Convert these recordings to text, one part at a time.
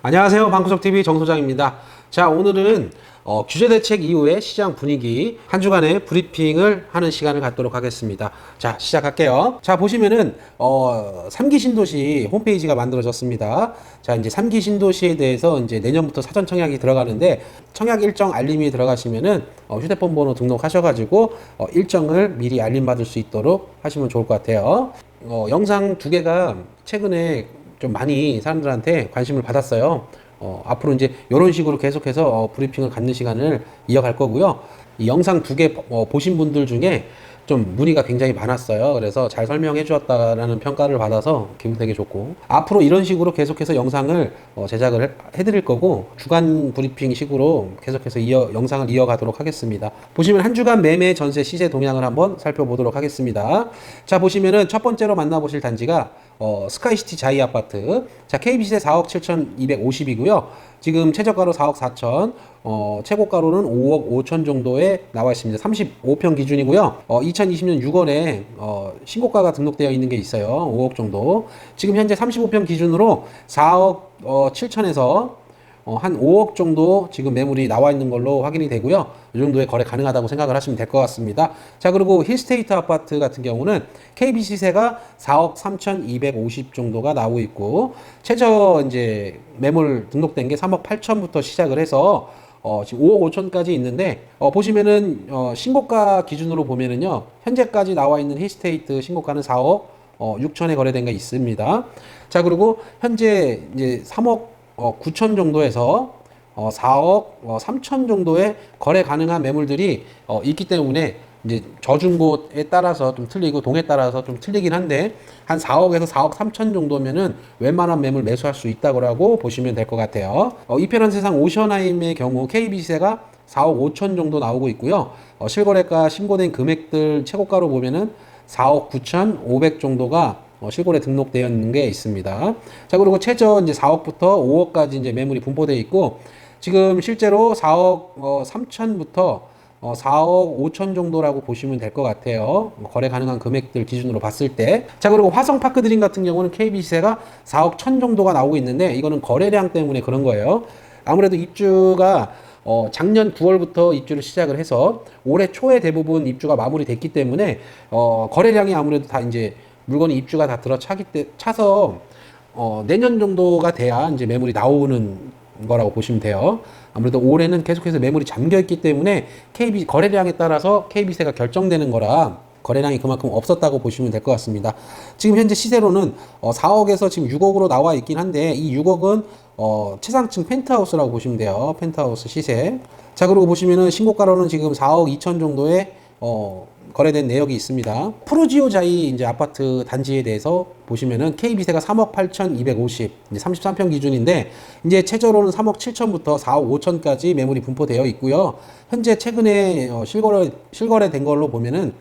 안녕하세요. 방구석TV 정소장입니다. 자, 오늘은 규제 대책 이후의 시장 분위기 한 주간의 브리핑을 하는 시간을 갖도록 하겠습니다. 자, 시작할게요. 자, 보시면은 3기 신도시 홈페이지가 만들어졌습니다. 자, 이제 3기 신도시에 대해서 이제 내년부터 사전 청약이 들어가는데, 청약 일정 알림이 들어가시면은 휴대폰 번호 등록하셔가지고 일정을 미리 알림 받을 수 있도록 하시면 좋을 것 같아요. 영상 두 개가 최근에 좀 많이 사람들한테 관심을 받았어요. 앞으로 이제 이런 식으로 계속해서 브리핑을 갖는 시간을 이어갈 거고요. 이 영상 두 개 보신 분들 중에 좀 문의가 굉장히 많았어요. 그래서 잘 설명해 주었다라는 평가를 받아서 기분 되게 좋고, 앞으로 이런 식으로 계속해서 영상을 제작을 해드릴 거고, 주간 브리핑 식으로 계속해서 영상을 이어가도록 하겠습니다. 보시면 한 주간 매매 전세 시세 동향을 한번 살펴보도록 하겠습니다. 자, 보시면은 첫 번째로 만나보실 단지가 스카이시티 자이 아파트. 자, KB시세 4억 7,250이고요. 지금 최저가로 4억 4천, 최고가로는 5억 5천 정도에 나와 있습니다. 35평 기준이고요. 2020년 6월에 신고가가 등록되어 있는 게 있어요. 5억 정도. 지금 현재 35평 기준으로 4억 7천에서 한 5억 정도 지금 매물이 나와 있는 걸로 확인이 되고요. 이 정도의 거래 가능하다고 생각을 하시면 될 것 같습니다. 자, 그리고 힐스테이트 아파트 같은 경우는 KB 시세가 4억 3,250 정도가 나오고 있고, 최저 이제 매물 등록된 게 3억 8천부터 시작을 해서 지금 5억 5천까지 있는데, 보시면은 신고가 기준으로 보면은요, 현재까지 나와 있는 힐스테이트 신고가는 4억 6천에 거래된 게 있습니다. 자, 그리고 현재 이제 3억 9천 정도에서 4억 3천 정도의 거래 가능한 매물들이 있기 때문에, 이제 저중고에 따라서 좀 틀리고 동에 따라서 좀 틀리긴 한데, 한 4억에서 4억 3천 정도면은 웬만한 매물 매수할 수 있다고 보시면 될 것 같아요. 이편한 세상 오션하임의 경우 KB시세가 4억 5천 정도 나오고 있고요. 실거래가 신고된 금액들 최고가로 보면은 4억 9천 5백 정도가 실거래 등록되어 있는 게 있습니다. 자, 그리고 최저 이제 4억부터 5억까지 이제 매물이 분포되어 있고, 지금 실제로 4억 3천부터 4억 5천 정도라고 보시면 될 것 같아요. 거래 가능한 금액들 기준으로 봤을 때. 자, 그리고 화성파크 드림 같은 경우는 KB시세가 4억 1천 정도가 나오고 있는데, 이거는 거래량 때문에 그런 거예요. 아무래도 입주가 작년 9월부터 입주를 시작을 해서 올해 초에 대부분 입주가 마무리됐기 때문에 거래량이 아무래도 다 이제 물건이 입주가 다 차서 내년 정도가 돼야 이제 매물이 나오는 거라고 보시면 돼요. 아무래도 올해는 계속해서 매물이 잠겨 있기 때문에 거래량에 따라서 KB세가 결정되는 거라 거래량이 그만큼 없었다고 보시면 될 것 같습니다. 지금 현재 시세로는 4억에서 지금 6억으로 나와 있긴 한데, 이 6억은 최상층 펜트하우스라고 보시면 돼요. 펜트하우스 시세. 자, 그리고 보시면은 신고가로는 지금 4억 2천 정도의 거래된 내역이 있습니다. 프루지오 자이 이제 아파트 단지에 대해서 보시면은 KB세가 3억 8,250, 이제 33평 기준인데, 이제 최저로는 3억 7천부터 4억 5천까지 매물이 분포되어 있고요. 현재 최근에 실거래된 걸로 보면은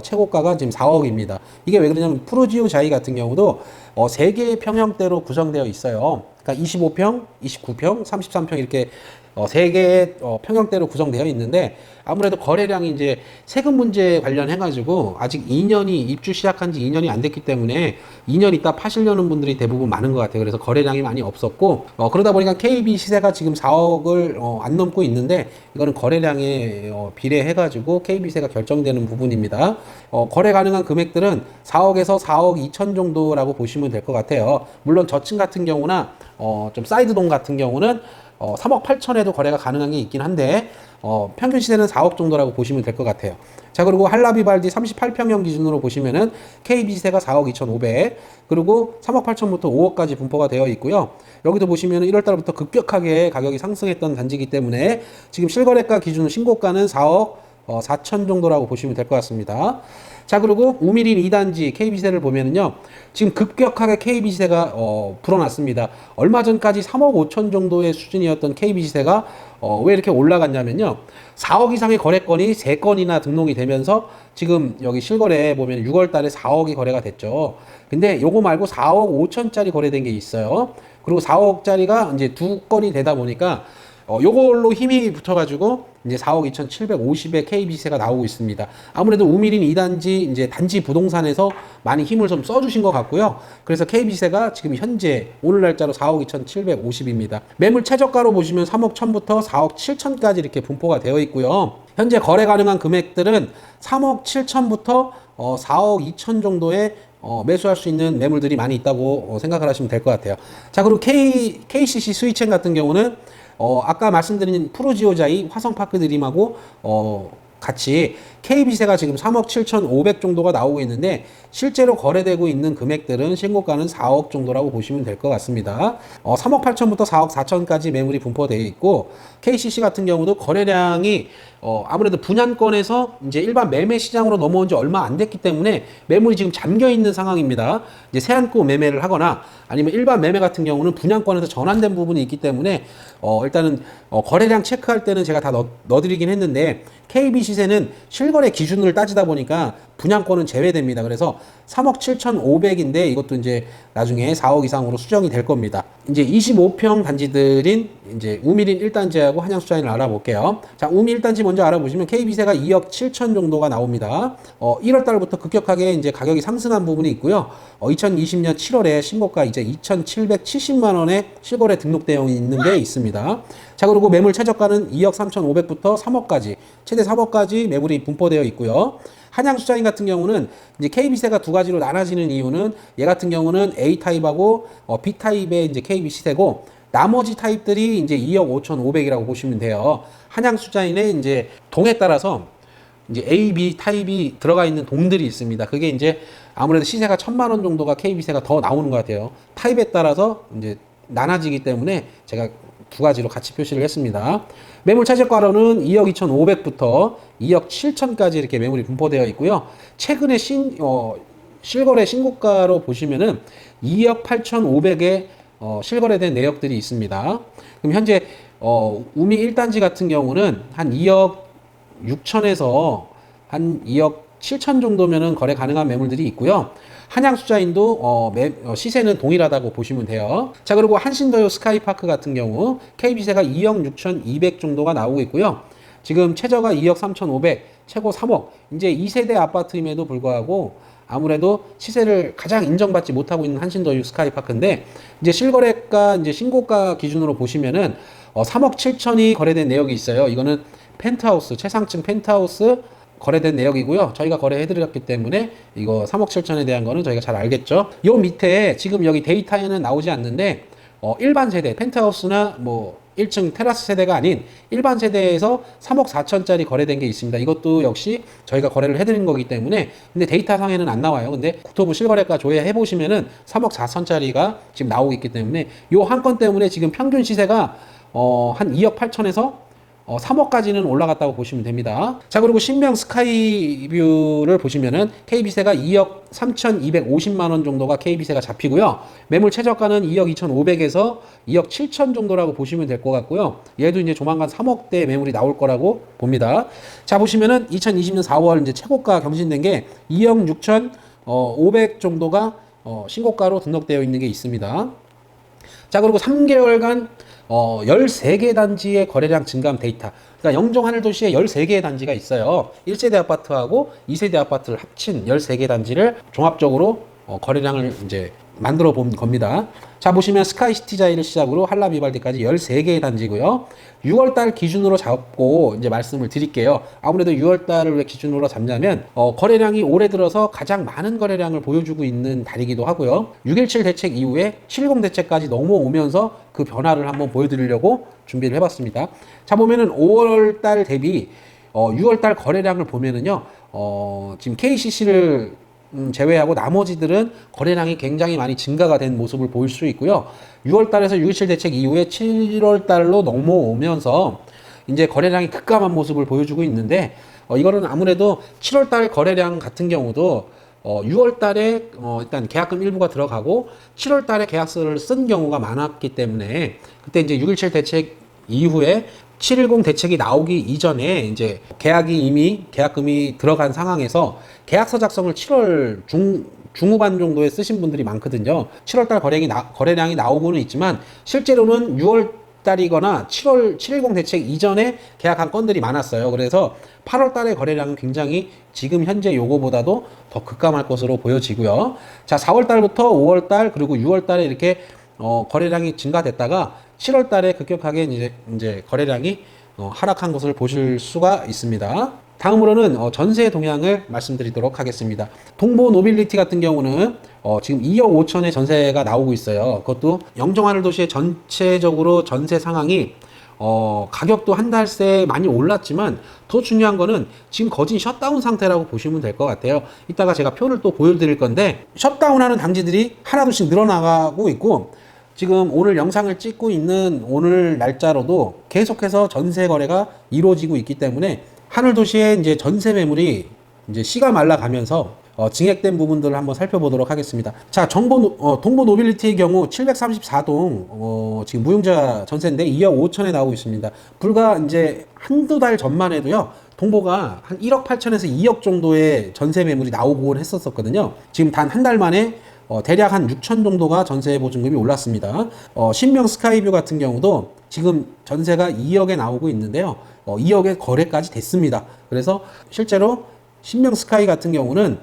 최고가가 지금 4억입니다. 이게 왜 그러냐면, 프루지오 자이 같은 경우도 3개의 평형대로 구성되어 있어요. 그러니까 25평, 29평, 33평 이렇게 3개의 평형대로 구성되어 있는데, 아무래도 거래량이 이제 세금 문제 관련해가지고 아직 2년이 입주 시작한 지 2년이 안 됐기 때문에 2년 있다 파시려는 분들이 대부분 많은 것 같아요. 그래서 거래량이 많이 없었고, 그러다 보니까 KB 시세가 지금 4억을 안 넘고 있는데, 이거는 거래량에 비례해가지고 KB 시세가 결정되는 부분입니다. 거래 가능한 금액들은 4억에서 4억 2천 정도라고 보시면 될 것 같아요. 물론 저층 같은 경우나 좀 사이드동 같은 경우는 3억 8천에도 거래가 가능한 게 있긴 한데, 평균 시세는 4억 정도라고 보시면 될 것 같아요. 자, 그리고 한라비발디 38평형 기준으로 보시면은 KB 시세가 4억 2,500, 그리고 3억 8천부터 5억까지 분포가 되어 있고요. 여기도 보시면은 1월 달부터 급격하게 가격이 상승했던 단지이기 때문에 지금 실거래가 기준 신고가는 4억 4천 정도라고 보시면 될 것 같습니다. 자, 그리고 우미린 2단지 KB시세를 보면은요, 지금 급격하게 KB시세가 불어났습니다. 얼마 전까지 3억 5천 정도의 수준이었던 KB시세가 왜 이렇게 올라갔냐면요, 4억 이상의 거래건이 3건이나 등록이 되면서 지금 여기 실거래에 보면 6월 달에 4억이 거래가 됐죠. 근데 요거 말고 4억 5천짜리 거래된 게 있어요. 그리고 4억짜리가 이제 2건이 되다 보니까 요걸로 힘이 붙어가지고 이제 4억 2,750의 KB세가 나오고 있습니다. 아무래도 우미린 2단지 이제 단지 부동산에서 많이 힘을 좀 써주신 것 같고요. 그래서 KB세가 지금 현재 오늘 날짜로 4억 2,750입니다. 매물 최저가로 보시면 3억 1,000부터 4억 7천까지 이렇게 분포가 되어 있고요. 현재 거래 가능한 금액들은 3억 7천부터 4억 2천 정도의 매수할 수 있는 매물들이 많이 있다고 생각을 하시면 될 것 같아요. 자, 그리고 KCC 스위첸 같은 경우는 아까 말씀드린 프로지오자이 화성파크 드림하고 같이 KB세가 지금 3억 7,500 정도가 나오고 있는데 실제로 거래되고 있는 금액들은 신고가는 4억 정도라고 보시면 될 것 같습니다. 3억 8천부터 4억 4천까지 매물이 분포되어 있고 KCC 같은 경우도 거래량이 아무래도 분양권에서 이제 일반 매매 시장으로 넘어온 지 얼마 안 됐기 때문에 매물이 지금 잠겨 있는 상황입니다. 이제 세안고 매매를 하거나 아니면 일반 매매 같은 경우는 분양권에서 전환된 부분이 있기 때문에 일단은 거래량 체크할 때는 제가 다 넣어드리긴 했는데 KB 시세는 실거래 기준을 따지다 보니까 분양권은 제외됩니다. 그래서 3억 7,500인데 이것도 이제 나중에 4억 이상으로 수정이 될 겁니다. 이제 25평 단지들인 이제 우미린 1단지하고 한양수자인을 알아볼게요. 자, 우미 1단지 먼저 알아보시면 KB세가 2억 7천 정도가 나옵니다. 1월 달부터 급격하게 이제 가격이 상승한 부분이 있고요. 2020년 7월에 신고가 이제 2,770만 원에 실거래 등록되어 있는 게 있습니다. 자, 그리고 매물 최저가는 2억 3,500부터 3억까지, 최대 3억까지 매물이 분포되어 있고요. 한양수자인 같은 경우는 이제 KB세가 두 가지로 나눠지는 이유는 얘 같은 경우는 A타입하고 B타입의 이제 KB 시세고 나머지 타입들이 이제 2억 5,500이라고 보시면 돼요. 한양수자인의 이제 동에 따라서 이제 A, B 타입이 들어가 있는 동들이 있습니다. 그게 이제 아무래도 시세가 1,000만 원 정도가 KB세가 더 나오는 것 같아요. 타입에 따라서 이제 나눠지기 때문에 제가 두 가지로 같이 표시를 했습니다. 매물 최저가로는 2억 2,500부터 2억 7천까지 이렇게 매물이 분포되어 있고요. 최근에 실거래 신고가로 보시면은 2억 8,500에 실거래된 내역들이 있습니다. 그럼 현재 우미 1단지 같은 경우는 한 2억 6천에서 한 2억 7천 정도면은 거래 가능한 매물들이 있고요. 한양수자인도 시세는 동일하다고 보시면 돼요. 자, 그리고 한신더요 스카이파크 같은 경우 KB세가 2억 6,200 정도가 나오고 있고요. 지금 최저가 2억 3,500, 최고 3억. 이제 2세대 아파트임에도 불구하고 아무래도 시세를 가장 인정받지 못하고 있는 한신더유 스카이파크인데 이제 실거래가 이제 신고가 기준으로 보시면은 3억 7천이 거래된 내역이 있어요. 이거는 펜트하우스, 최상층 펜트하우스 거래된 내역이고요. 저희가 거래해드렸기 때문에 이거 3억 7천에 대한 거는 저희가 잘 알겠죠. 요 밑에 지금 여기 데이터에는 나오지 않는데 일반 세대, 펜트하우스나 뭐 1층 테라스 세대가 아닌 일반 세대에서 3억 4천짜리 거래된 게 있습니다. 이것도 역시 저희가 거래를 해드린 거기 때문에 근데 데이터상에는 안 나와요. 근데 국토부 실거래가 조회해 보시면은 3억 4천짜리가 지금 나오고 있기 때문에 요 한 건 때문에 지금 평균 시세가 한 2억 8천에서 3억까지는 올라갔다고 보시면 됩니다. 자, 그리고 신명 스카이뷰를 보시면은 KB세가 2억 3,250만 원 정도가 KB세가 잡히고요. 매물 최저가는 2억 2,500에서 2억 7천 정도라고 보시면 될 것 같고요. 얘도 이제 조만간 3억대 매물이 나올 거라고 봅니다. 자, 보시면은 2020년 4월 이제 최고가 경신된 게 2억 6,500 정도가 신고가로 등록되어 있는 게 있습니다. 자, 그리고 3개월간 13개 단지의 거래량 증감 데이터. 그러니까 영종 하늘도시에 13개의 단지가 있어요. 1세대 아파트하고 2세대 아파트를 합친 13개 단지를 종합적으로 거래량을 이제 만들어 본 겁니다. 자, 보시면 스카이시티자이를 시작으로 한라비발디까지 13개의 단지고요. 6월달 기준으로 잡고 이제 말씀을 드릴게요. 아무래도 6월달을 왜 기준으로 잡냐면 거래량이 올해 들어서 가장 많은 거래량을 보여주고 있는 달이기도 하고요. 6.17 대책 이후에 7.10 대책까지 넘어오면서 그 변화를 한번 보여드리려고 준비를 해봤습니다. 자, 보면은 5월달 대비 6월달 거래량을 보면은요. 지금 KCC를 제외하고 나머지들은 거래량이 굉장히 많이 증가가 된 모습을 보일 수 있고요. 6월달에서 6.17 대책 이후에 7월달로 넘어오면서 이제 거래량이 급감한 모습을 보여주고 있는데 이거는 아무래도 7월달 거래량 같은 경우도 6월달에 일단 계약금 일부가 들어가고 7월달에 계약서를 쓴 경우가 많았기 때문에 그때 이제 6.17 대책 이후에 7.10 대책이 나오기 이전에 이제 이미 계약금이 들어간 상황에서 계약서 작성을 7월 중후반 정도에 쓰신 분들이 많거든요. 7월달 거래량이 나오고는 있지만 실제로는 6월 앞달이거나 7월 710 대책 이전에 계약한 건들이 많았어요. 그래서 8월 달의 거래량은 굉장히 지금 현재 요거보다도 더 급감할 것으로 보여지고요. 자, 4월 달부터 5월 달 그리고 6월 달에 이렇게 거래량이 증가됐다가 7월 달에 급격하게 이제 거래량이 하락한 것을 보실 수가 있습니다. 다음으로는 전세 동향을 말씀드리도록 하겠습니다. 동보 노빌리티 같은 경우는 지금 2억 5천의 전세가 나오고 있어요. 그것도 영종하늘 도시의 전체적으로 전세 상황이 가격도 한 달 새 많이 올랐지만 더 중요한 거는 지금 거진 셧다운 상태라고 보시면 될 것 같아요. 이따가 제가 표를 또 보여드릴 건데 셧다운하는 단지들이 하나둘씩 늘어나가고 있고 지금 오늘 영상을 찍고 있는 오늘 날짜로도 계속해서 전세 거래가 이루어지고 있기 때문에 하늘도시의 이제 전세 매물이 이제 씨가 말라가면서 증액된 부분들을 한번 살펴보도록 하겠습니다. 자, 동보 노빌리티의 경우 734동 지금 무용자 전세인데 2억 5천에 나오고 있습니다. 불과 이제 한두 달 전만 해도요. 동보가 한 1억 8천에서 2억 정도의 전세 매물이 나오곤 했었거든요. 지금 단 한 달 만에 대략 한 6천 정도가 전세 보증금이 올랐습니다. 신명 스카이뷰 같은 경우도 지금 전세가 2억에 나오고 있는데요. 2억에 거래까지 됐습니다. 그래서 실제로 신명 스카이 같은 경우는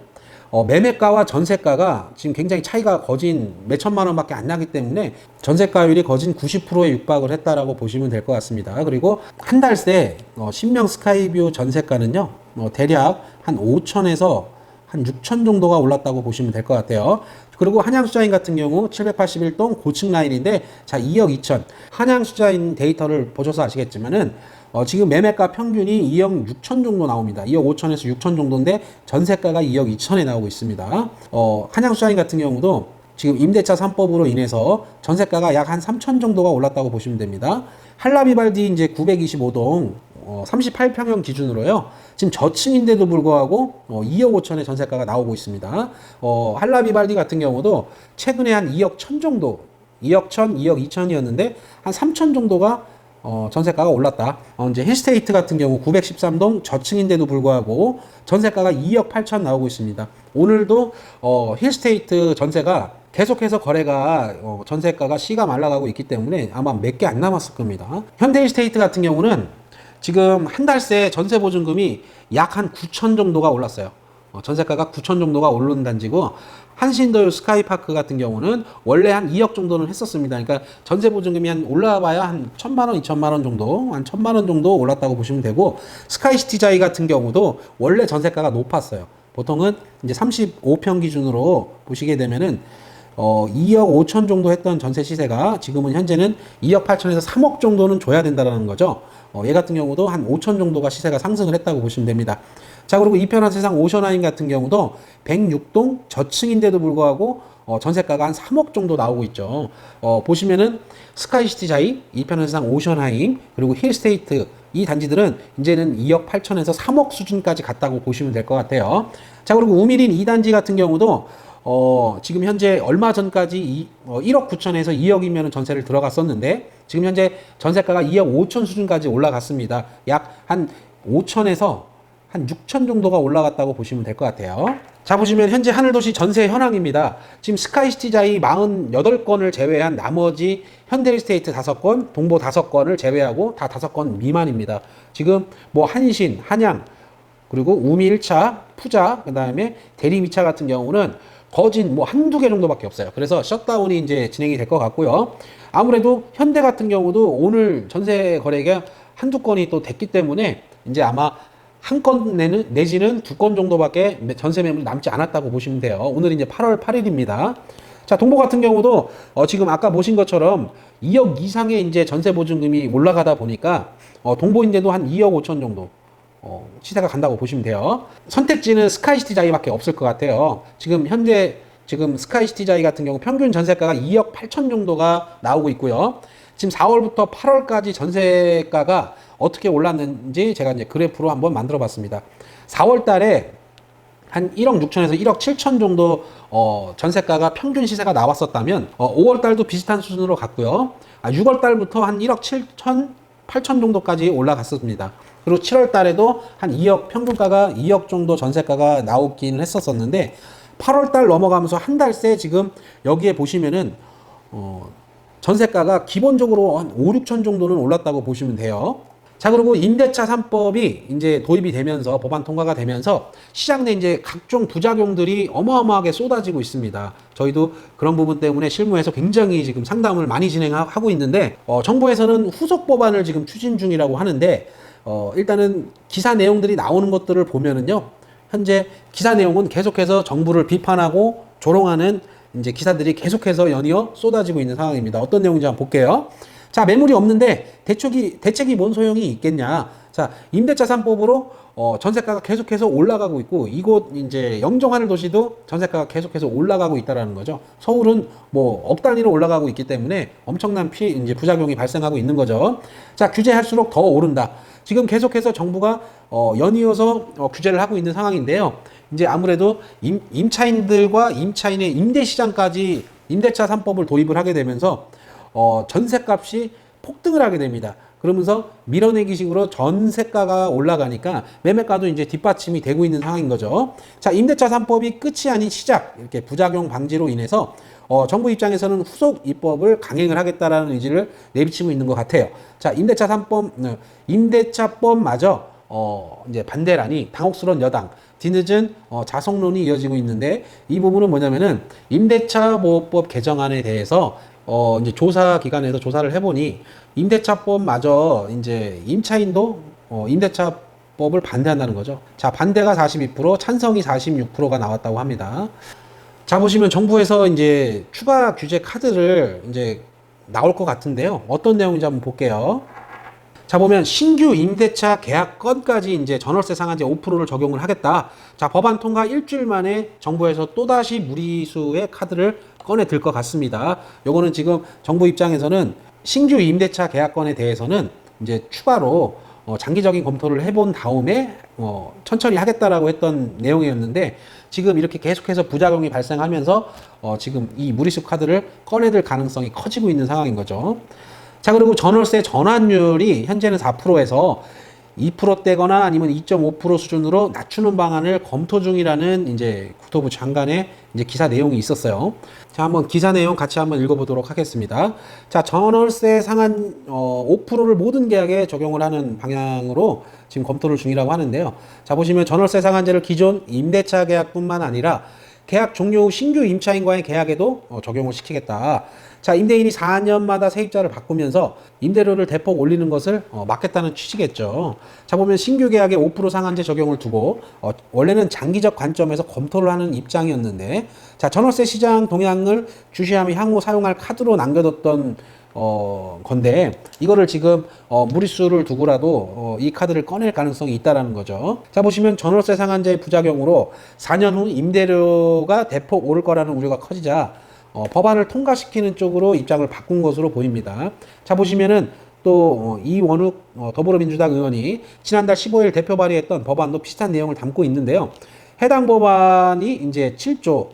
매매가와 전세가가 지금 굉장히 차이가 거진 몇 천만 원밖에 안 나기 때문에 전세가율이 거진 90%에 육박을 했다라고 보시면 될 것 같습니다. 그리고 한 달 새 신명 스카이뷰 전세가는요. 대략 한 5천에서 한 6천 정도가 올랐다고 보시면 될 것 같아요. 그리고 한양수자인 같은 경우 781동 고층 라인인데 자 2억 2천 한양수자인 데이터를 보셔서 아시겠지만은 지금 매매가 평균이 2억 6천 정도 나옵니다. 2억 5천에서 6천 정도인데 전세가가 2억 2천에 나오고 있습니다. 한양수자인 같은 경우도 지금 임대차 3법으로 인해서 전세가가 약 한 3천 정도가 올랐다고 보시면 됩니다. 한라비발디 이제 925동 38평형 기준으로요. 지금 저층인데도 불구하고 2억 5천의 전세가가 나오고 있습니다. 한라비발디 같은 경우도 최근에 한 2억 1천 정도, 2억 1천, 2억 2천이었는데 한 3천 정도가 전세가가 올랐다. 이제 힐스테이트 같은 경우 913동 저층인데도 불구하고 전세가가 2억 8천 나오고 있습니다. 오늘도 힐스테이트 전세가 계속해서 거래가 전세가가 씨가 말라가고 있기 때문에 아마 몇 개 안 남았을 겁니다. 현대힐스테이트 같은 경우는 지금 한 달 새 전세 보증금이 약 한 9천 정도가 올랐어요. 전세가가 9천 정도가 오른 단지고 한신더 스카이파크 같은 경우는 원래 한 2억 정도는 했었습니다. 그러니까 전세 보증금이 한 올라봐야 한 1,000만 원, 2,000만 원 정도, 한 1,000만 원 정도 올랐다고 보시면 되고 스카이시티자이 같은 경우도 원래 전세가가 높았어요. 보통은 이제 35평 기준으로 보시게 되면은 2억 5천 정도 했던 전세 시세가 지금은 현재는 2억 8천에서 3억 정도는 줘야 된다는 거죠. 얘 같은 경우도 한 5천 정도가 시세가 상승을 했다고 보시면 됩니다. 자, 그리고 이편한 세상 오션하인 같은 경우도 106동 저층인데도 불구하고 전세가가 한 3억 정도 나오고 있죠. 보시면은 스카이시티자이, 이편한 세상 오션하인, 그리고 힐스테이트 이 단지들은 이제는 2억 8천에서 3억 수준까지 갔다고 보시면 될 것 같아요. 자, 그리고 우미린 2단지 같은 경우도 지금 현재 얼마 전까지 1억 9천에서 2억이면 전세를 들어갔었는데 지금 현재 전세가가 2억 5천 수준까지 올라갔습니다. 약 한 5천에서 한 6천 정도가 올라갔다고 보시면 될 것 같아요. 자, 보시면 현재 하늘도시 전세 현황입니다. 지금 스카이시티자이 48건을 제외한 나머지 현대리스테이트 5건, 동보 5건을 제외하고 다 5건 미만입니다. 지금 뭐 한신, 한양, 그리고 우미 1차, 푸자, 그 다음에 대리 2차 같은 경우는 거진 뭐 한두 개 정도밖에 없어요. 그래서 샷다운이 이제 진행이 될 것 같고요. 아무래도 현대 같은 경우도 오늘 전세 거래가 한두 건이 또 됐기 때문에 이제 아마 한 건 내지는 2건 정도밖에 전세 매물이 남지 않았다고 보시면 돼요. 오늘 이제 8월 8일입니다. 자, 동보 같은 경우도 지금 아까 보신 것처럼 2억 이상의 이제 전세 보증금이 올라가다 보니까 동보인데도 한 2억 5천 정도 시세가 간다고 보시면 돼요. 선택지는 스카이시티자이밖에 없을 것 같아요. 지금 현재 스카이시티자이 같은 경우 평균 전세가가 2억 8천 정도가 나오고 있고요. 지금 4월부터 8월까지 전세가가 어떻게 올랐는지 제가 이제 그래프로 한번 만들어 봤습니다. 4월 달에 한 1억 6천에서 1억 7천 정도 전세가가 평균 시세가 나왔었다면 5월 달도 비슷한 수준으로 갔고요. 6월 달부터 한 1억 7천, 8천 정도까지 올라갔습니다. 그리고 7월 달에도 한 2억, 평균가가 2억 정도 전세가가 나오긴 했었었는데 8월 달 넘어가면서 한 달 새 지금 여기에 보시면은 전세가가 기본적으로 한 5, 6천 정도는 올랐다고 보시면 돼요. 자, 그리고 임대차 3법이 이제 도입이 되면서 법안 통과가 되면서 시장 내 이제 각종 부작용들이 어마어마하게 쏟아지고 있습니다. 저희도 그런 부분 때문에 실무에서 굉장히 지금 상담을 많이 진행하고 있는데 정부에서는 후속 법안을 지금 추진 중이라고 하는데 일단은 기사 내용들이 나오는 것들을 보면은요. 현재 기사 내용은 계속해서 정부를 비판하고 조롱하는 이제 기사들이 계속해서 연이어 쏟아지고 있는 상황입니다. 어떤 내용인지 한번 볼게요. 자, 매물이 없는데 대책이 뭔 소용이 있겠냐. 자, 임대차 3법으로 전세가가 계속해서 올라가고 있고, 이곳 이제 영종하늘 도시도 전세가가 계속해서 올라가고 있다라는 거죠. 서울은 뭐 억 단위로 올라가고 있기 때문에 엄청난 이제 부작용이 발생하고 있는 거죠. 자, 규제할수록 더 오른다. 지금 계속해서 정부가 연이어서 규제를 하고 있는 상황인데요. 이제 아무래도 임차인들과 임차인의 임대 시장까지 임대차 3법을 도입을 하게 되면서 전세값이 폭등을 하게 됩니다. 그러면서 밀어내기식으로 전세가가 올라가니까 매매가도 이제 뒷받침이 되고 있는 상황인 거죠. 자, 임대차 3법이 끝이 아닌 시작, 이렇게 부작용 방지로 인해서 정부 입장에서는 후속 입법을 강행을 하겠다라는 의지를 내비치고 있는 것 같아요. 자, 임대차 3법, 임대차법마저 이제 반대라니 당혹스러운 여당, 뒤늦은 자성론이 이어지고 있는데, 이 부분은 뭐냐면은 임대차 보호법 개정안에 대해서 이제 조사 기관에서 조사를 해보니 임대차법마저 이제 임차인도 임대차법을 반대한다는 거죠. 자, 반대가 42%, 찬성이 46%가 나왔다고 합니다. 자, 보시면 정부에서 이제 추가 규제 카드를 이제 나올 것 같은데요. 어떤 내용인지 한번 볼게요. 자, 보면 신규 임대차 계약 건까지 이제 전월세 상한제 5%를 적용을 하겠다. 자, 법안 통과 일주일 만에 정부에서 또다시 무리수의 카드를 꺼내 들 것 같습니다. 요거는 지금 정부 입장에서는 신규 임대차 계약건에 대해서는 이제 추가로 장기적인 검토를 해본 다음에 천천히 하겠다라고 했던 내용이었는데, 지금 이렇게 계속해서 부작용이 발생하면서 지금 이 무리수 카드를 꺼내들 가능성이 커지고 있는 상황인 거죠. 자, 그리고 전월세 전환율이 현재는 4%에서 2%대거나 아니면 2.5% 수준으로 낮추는 방안을 검토 중이라는 이제 국토부 장관의 이제 기사 내용이 있었어요. 자, 한번 기사 내용 같이 한번 읽어보도록 하겠습니다. 자, 전월세 상한 5%를 모든 계약에 적용을 하는 방향으로 지금 검토를 중이라고 하는데요. 자, 보시면 전월세 상한제를 기존 임대차 계약뿐만 아니라 계약 종료 후 신규 임차인과의 계약에도 적용을 시키겠다. 자, 임대인이 4년마다 세입자를 바꾸면서 임대료를 대폭 올리는 것을 막겠다는 취지겠죠. 자, 보면 신규 계약에 5% 상한제 적용을 두고 원래는 장기적 관점에서 검토를 하는 입장이었는데, 자, 전월세 시장 동향을 주시하며 향후 사용할 카드로 남겨뒀던 건데, 이거를 지금 무리수를 두고라도 이 카드를 꺼낼 가능성이 있다라는 거죠. 자, 보시면 전월세 상한제 부작용으로 4년 후 임대료가 대폭 오를 거라는 우려가 커지자 법안을 통과시키는 쪽으로 입장을 바꾼 것으로 보입니다. 자, 보시면은 또 이원욱 더불어민주당 의원이 지난달 15일 대표 발의했던 법안도 비슷한 내용을 담고 있는데요. 해당 법안이 이제 7조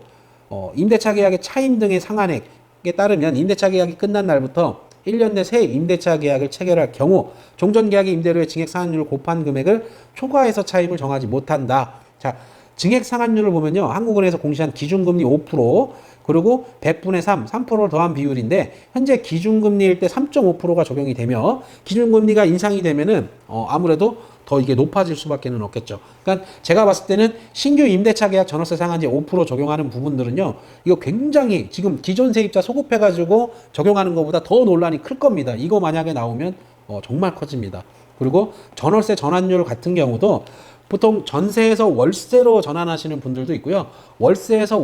임대차 계약의 차임 등의 상한액에 따르면 임대차 계약이 끝난 날부터 1년 내 새 임대차 계약을 체결할 경우 종전 계약의 임대료의 증액 상한율을 곱한 금액을 초과해서 차임을 정하지 못한다. 자, 증액 상한율을 보면요, 한국은행에서 공시한 기준금리 5%, 그리고 100분의 3%를 더한 비율인데, 현재 기준금리일 때 3.5%가 적용이 되며, 기준금리가 인상이 되면은 아무래도 더 이게 높아질 수밖에 없겠죠. 그러니까 제가 봤을 때는 신규 임대차 계약 전월세 상한제 5% 적용하는 부분들은요, 이거 굉장히 지금 기존 세입자 소급해가지고 적용하는 것보다 더 논란이 클 겁니다. 이거 만약에 나오면 정말 커집니다. 그리고 전월세 전환율 같은 경우도 보통 전세에서 월세로 전환하시는 분들도 있고요. 월세에서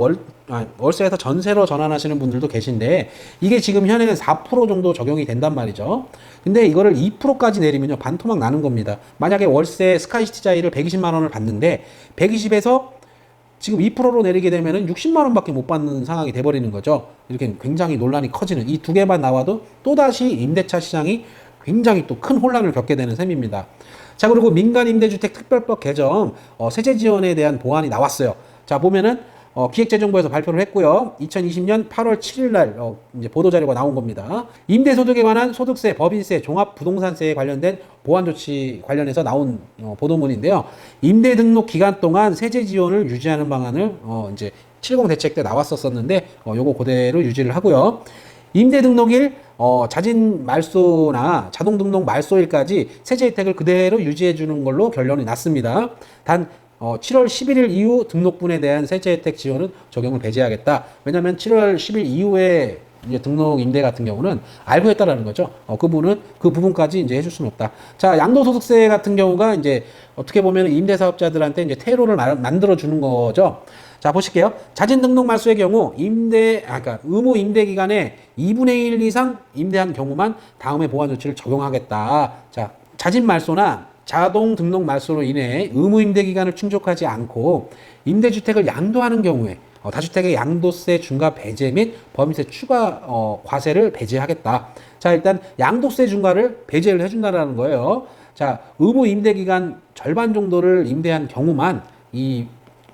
전세로 전환하시는 분들도 계신데, 이게 지금 현행은 4% 정도 적용이 된단 말이죠. 근데 이거를 2%까지 내리면요, 반토막 나는 겁니다. 만약에 월세 스카이시티자이를 120만 원을 받는데 120에서 지금 2%로 내리게 되면은 60만 원밖에 못 받는 상황이 돼버리는 거죠. 이렇게 굉장히 논란이 커지는, 이 두 개만 나와도 또다시 임대차 시장이 굉장히 또 큰 혼란을 겪게 되는 셈입니다. 자, 그리고 민간임대주택 특별법 개정 세제 지원에 대한 보완이 나왔어요. 자, 보면은 기획재정부에서 발표를 했고요. 2020년 8월 7일 날 이제 보도자료가 나온 겁니다. 임대소득에 관한 소득세, 법인세, 종합부동산세에 관련된 보완 조치 관련해서 나온 보도문인데요. 임대 등록 기간 동안 세제 지원을 유지하는 방안을 이제 70 대책 때 나왔었는데 요거 그대로 유지를 하고요. 임대 등록일 자진 말소나 자동 등록 말소일까지 세제 혜택을 그대로 유지해 주는 걸로 결론이 났습니다. 단 7월 11일 이후 등록분에 대한 세제 혜택 지원은 적용을 배제하겠다. 왜냐하면 7월 10일 이후에 이제 등록 임대 같은 경우는 알고 했다라는 거죠. 그분은 그 부분까지 이제 해줄 수는 없다. 자, 양도소득세 같은 경우가 이제 어떻게 보면 임대사업자들한테 이제 퇴로를 만들어 주는 거죠. 자, 보실게요. 자진 등록 말소의 경우 그러니까 의무 임대 기간에 2분의 1 이상 임대한 경우만 다음에 보완 조치를 적용하겠다. 자, 자진 말소나 자동 등록 말소로 인해 의무 임대 기간을 충족하지 않고 임대주택을 양도하는 경우에 다주택의 양도세 중과 배제 및 법인세 추가 과세를 배제하겠다. 자, 일단 양도세 중과를 배제를 해준다라는 거예요. 자, 의무 임대 기간 절반 정도를 임대한 경우만 이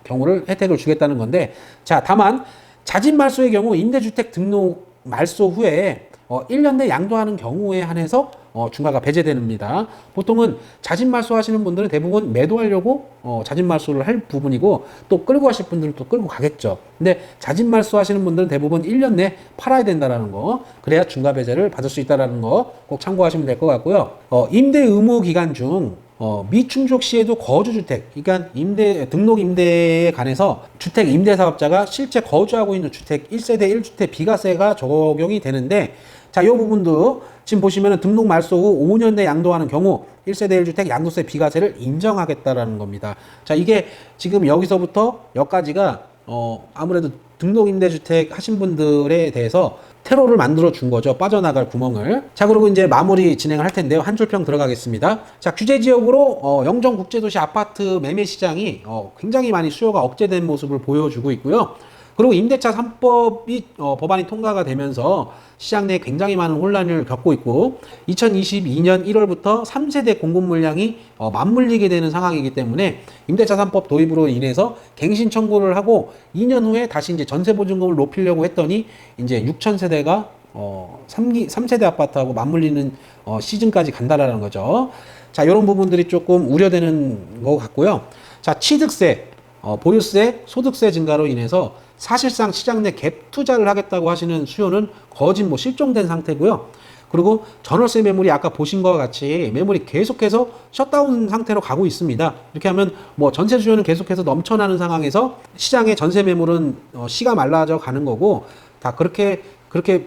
경우를 혜택을 주겠다는 건데, 자, 다만 자진 말소의 경우 임대주택 등록 말소 후에 1년 내 양도하는 경우에 한해서 중과가 배제됩니다. 보통은 자진 말소하시는 분들은 대부분 매도하려고 자진 말소를 할 부분이고, 또 끌고 가실 분들은 또 끌고 가겠죠. 근데 자진 말소하시는 분들은 대부분 1년 내 팔아야 된다라는 거, 그래야 중과 배제를 받을 수 있다라는 거 꼭 참고하시면 될 것 같고요. 임대 의무 기간 중 미충족 시에도 거주주택, 그러니까 등록 임대에 관해서 주택 임대사업자가 실제 거주하고 있는 주택 1세대 1주택 비과세가 적용이 되는데, 자, 이 부분도 지금 보시면은 등록 말소 후 5년 내 양도하는 경우 1세대 1주택 양도세 비과세를 인정하겠다라는 겁니다. 자, 이게 지금 여기서부터 여기까지가 아무래도 등록 임대주택 하신 분들에 대해서 퇴로를 만들어 준 거죠. 빠져나갈 구멍을. 자, 그리고 이제 마무리 진행을 할 텐데요. 한 줄평 들어가겠습니다. 자, 규제 지역으로 영종 국제도시 아파트 매매 시장이 굉장히 많이 수요가 억제된 모습을 보여주고 있고요. 그리고 임대차 3법이 법안이 통과가 되면서 시장 내에 굉장히 많은 혼란을 겪고 있고, 2022년 1월부터 3세대 공급 물량이 맞물리게 되는 상황이기 때문에 임대차 3법 도입으로 인해서 갱신 청구를 하고 2년 후에 다시 이제 전세 보증금을 높이려고 했더니 이제 6,000세대가 3세대 아파트하고 맞물리는 시즌까지 간다라는 거죠. 자, 이런 부분들이 조금 우려되는 것 같고요. 자, 취득세, 보유세, 소득세 증가로 인해서 사실상 시장 내 갭 투자를 하겠다고 하시는 수요는 거진 실종된 상태고요. 그리고 전월세 매물이 아까 보신 것과 같이 매물이 계속해서 셧다운 상태로 가고 있습니다. 이렇게 하면 전세 수요는 계속해서 넘쳐나는 상황에서 시장의 전세 매물은 씨가 말라져 가는 거고, 다 그렇게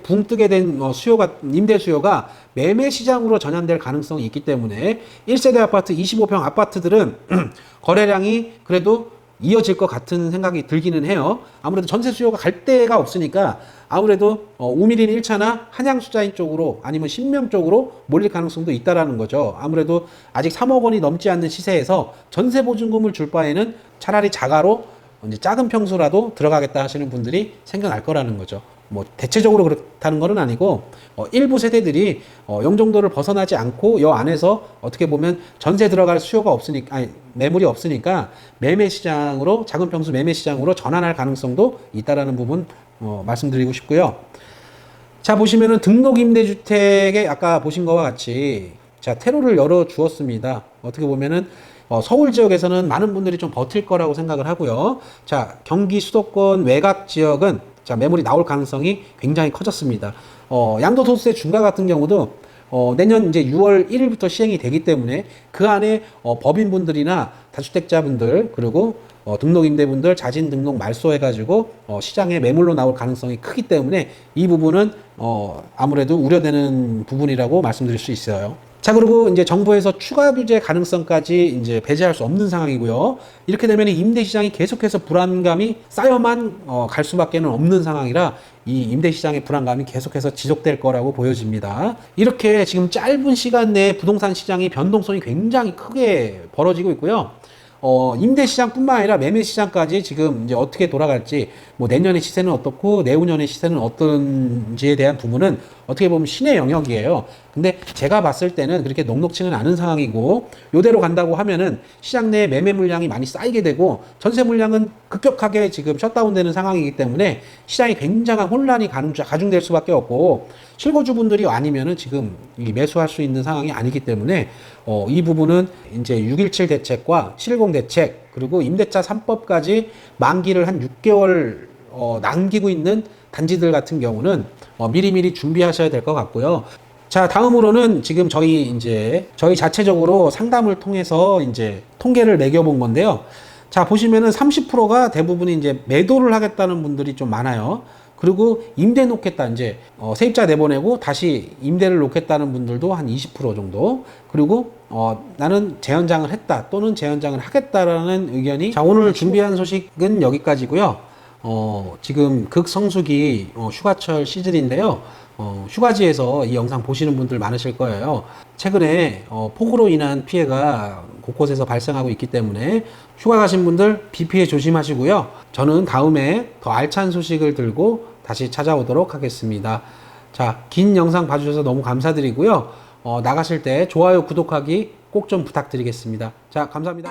붕 뜨게 된 임대 수요가 매매 시장으로 전환될 가능성이 있기 때문에 1세대 아파트 25평 아파트들은 거래량이 그래도 이어질 것 같은 생각이 들기는 해요. 아무래도 전세 수요가 갈 데가 없으니까 아무래도 우미린 1차나 한양수자인 쪽으로 아니면 신명 쪽으로 몰릴 가능성도 있다라는 거죠. 아무래도 아직 3억 원이 넘지 않는 시세에서 전세 보증금을 줄 바에는 차라리 자가로 이제 작은 평수라도 들어가겠다 하시는 분들이 생겨날 거라는 거죠. 대체적으로 그렇다는 건 아니고 일부 세대들이 영종도를 벗어나지 않고 이 안에서 어떻게 보면 전세 들어갈 수요가 없으니까, 매물이 없으니까 매매 시장으로, 작은 평수 매매 시장으로 전환할 가능성도 있다라는 부분 말씀드리고 싶고요. 자, 보시면은 등록 임대주택에 아까 보신 것과 같이 자, 퇴로를 열어 주었습니다. 어떻게 보면은 서울 지역에서는 많은 분들이 좀 버틸 거라고 생각을 하고요. 자, 경기 수도권 외곽 지역은 자, 매물이 나올 가능성이 굉장히 커졌습니다. 양도소득세 중과 같은 경우도 내년 이제 6월 1일부터 시행이 되기 때문에 그 안에 법인분들이나 다주택자분들, 그리고 등록임대분들 자진 등록 말소해가지고 시장에 매물로 나올 가능성이 크기 때문에 이 부분은 아무래도 우려되는 부분이라고 말씀드릴 수 있어요. 자, 그리고 이제 정부에서 추가 규제 가능성까지 이제 배제할 수 없는 상황이고요. 이렇게 되면 임대시장이 계속해서 불안감이 쌓여만 갈 수밖에 없는 상황이라 이 임대시장의 불안감이 계속해서 지속될 거라고 보여집니다. 이렇게 지금 짧은 시간 내에 부동산 시장이 변동성이 굉장히 크게 벌어지고 있고요. 임대시장뿐만 아니라 매매시장까지 지금 이제 어떻게 돌아갈지, 내년의 시세는 어떻고 내후년의 시세는 어떤지에 대한 부분은 어떻게 보면 신의 영역이에요. 근데 제가 봤을 때는 그렇게 녹록치는 않은 상황이고, 요대로 간다고 하면은 시장 내에 매매 물량이 많이 쌓이게 되고 전세 물량은 급격하게 지금 셧다운되는 상황이기 때문에 시장이 굉장한 혼란이 가중될 수밖에 없고, 실거주분들이 아니면은 지금 매수할 수 있는 상황이 아니기 때문에 이 부분은 이제 6.17 대책과 7.10 대책, 그리고 임대차 3법까지 만기를 한 6개월 남기고 있는 단지들 같은 경우는 미리미리 준비하셔야 될 것 같고요. 자, 다음으로는 지금 저희 자체적으로 상담을 통해서 이제 통계를 매겨본 건데요. 자, 보시면은 30%가 대부분이 이제 매도를 하겠다는 분들이 좀 많아요. 그리고 임대 놓겠다, 이제 세입자 내보내고 다시 임대를 놓겠다는 분들도 한 20% 정도. 그리고 나는 재연장을 했다 또는 재연장을 하겠다라는 의견이. 자, 오늘 준비한 소식은 여기까지고요. 지금 극성수기 휴가철 시즌인데요. 휴가지에서 이 영상 보시는 분들 많으실 거예요. 최근에 폭우로 인한 피해가 곳곳에서 발생하고 있기 때문에 휴가 가신 분들 비 피해 조심하시고요. 저는 다음에 더 알찬 소식을 들고 다시 찾아오도록 하겠습니다. 자, 긴 영상 봐주셔서 너무 감사드리고요. 나가실 때 좋아요, 구독하기 꼭 좀 부탁드리겠습니다. 자, 감사합니다.